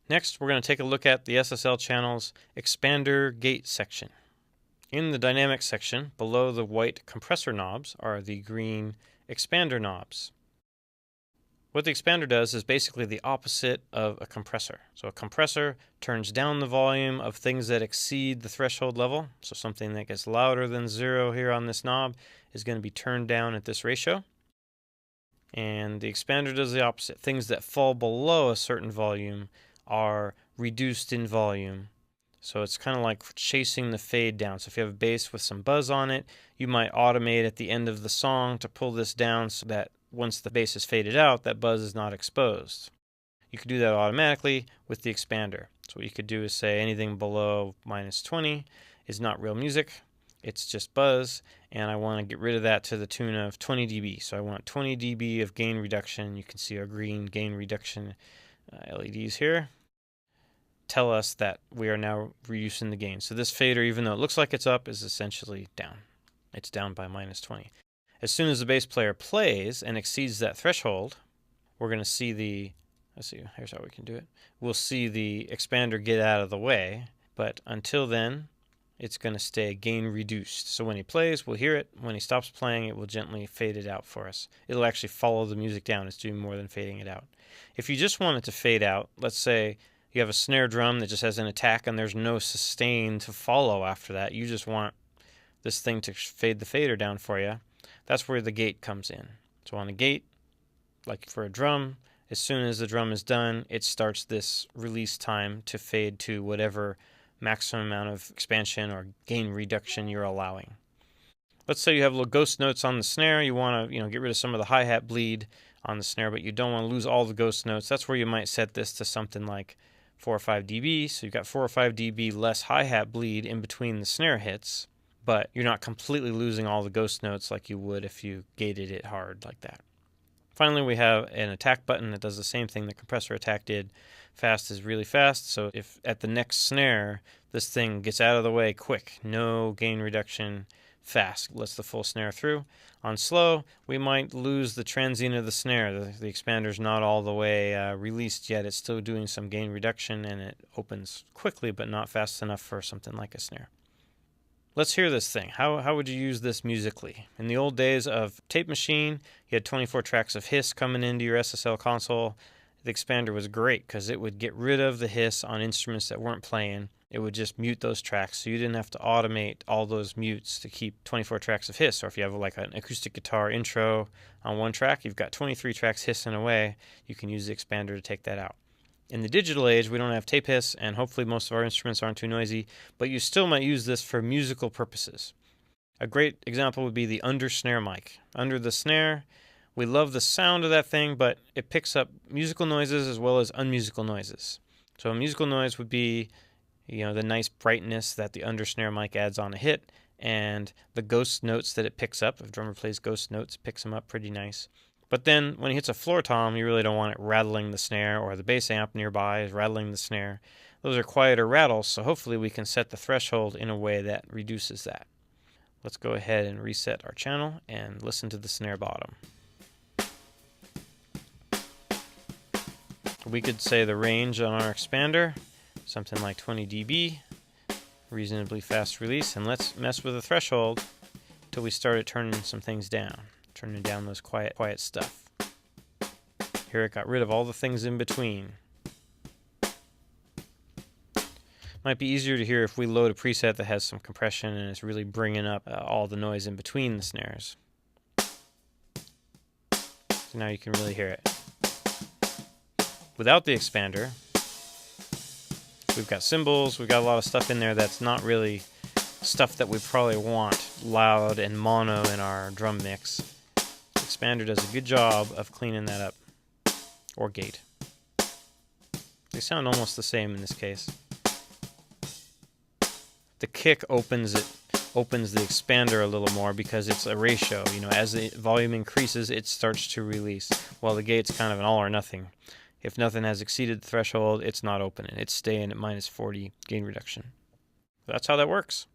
Next, we're going to take a look at the SSL channel's ExpanderGate section. In the dynamic section, below the white compressor knobs are the green expander knobs. What the expander does is basically the opposite of a compressor. So a compressor turns down the volume of things that exceed the threshold level. So something that gets louder than 0 here on this knob is going to be turned down at this ratio. And the expander does the opposite. Things that fall below a certain volume are reduced in volume. So it's kind of like chasing the fade down. So if you have a bass with some buzz on it, you might automate at the end of the song to pull this down so that once the bass is faded out, that buzz is not exposed. You could do that automatically with the expander. So what you could do is say anything below -20 is not real music. It's just buzz, and I want to get rid of that to the tune of 20 dB. So I want 20 dB of gain reduction. You can see our green gain reduction LEDs here tell us that we are now reducing the gain. So this fader, even though it looks like it's up, is essentially down. It's down by -20. As soon as the bass player plays and exceeds that threshold, we're going to see the, let's see, here's how we can do it. We'll see the expander get out of the way, but until then, it's going to stay gain reduced. So when he plays, we'll hear it. When he stops playing, it will gently fade it out for us. It'll actually follow the music down. It's doing more than fading it out. If you just want it to fade out, let's say you have a snare drum that just has an attack and there's no sustain to follow after that. You just want this thing to fade the fader down for you. That's where the gate comes in. So on a gate, like for a drum, as soon as the drum is done, it starts this release time to fade to whatever maximum amount of expansion or gain reduction you're allowing. Let's say you have little ghost notes on the snare. You want to, get rid of some of the hi-hat bleed on the snare, but you don't want to lose all the ghost notes. That's where you might set this to something like 4 or 5 dB. So you've got 4 or 5 dB less hi-hat bleed in between the snare hits, but you're not completely losing all the ghost notes like you would if you gated it hard like that. Finally, we have an attack button that does the same thing the compressor attack did. Fast is really fast, so if at the next snare, this thing gets out of the way quick, no gain reduction, fast, lets the full snare through. On slow, we might lose the transient of the snare. The expander's not all the way released yet. It's still doing some gain reduction, and it opens quickly, but not fast enough for something like a snare. Let's hear this thing. How would you use this musically? In the old days of tape machine, you had 24 tracks of hiss coming into your SSL console. The expander was great because it would get rid of the hiss on instruments that weren't playing. It would just mute those tracks, so you didn't have to automate all those mutes to keep 24 tracks of hiss. Or if you have like an acoustic guitar intro on one track, you've got 23 tracks hissing away. You can use the expander to take that out. In the digital age, we don't have tape hiss, and hopefully most of our instruments aren't too noisy, but you still might use this for musical purposes. A great example would be the under snare mic. Under the snare, we love the sound of that thing, but it picks up musical noises as well as unmusical noises. So a musical noise would be, the nice brightness that the under snare mic adds on a hit, and the ghost notes that it picks up. If a drummer plays ghost notes, it picks them up pretty nice. But then when he hits a floor tom, you really don't want it rattling the snare, or the bass amp nearby is rattling the snare. Those are quieter rattles, so hopefully we can set the threshold in a way that reduces that. Let's go ahead and reset our channel and listen to the snare bottom. We could say the range on our expander, something like 20 dB, reasonably fast release, and let's mess with the threshold until we started turning some things down. Turning down those quiet stuff. Here it got rid of all the things in between. Might be easier to hear if we load a preset that has some compression and is really bringing up all the noise in between the snares. So now you can really hear it. Without the expander, we've got cymbals, we've got a lot of stuff in there that's not really stuff that we probably want loud and mono in our drum mix. Expander does a good job of cleaning that up, or gate. They sound almost the same in this case. The kick opens the expander a little more because it's a ratio. As the volume increases, it starts to release. While the gate's kind of an all or nothing. If nothing has exceeded the threshold, it's not opening. It's staying at -40 gain reduction. That's how that works.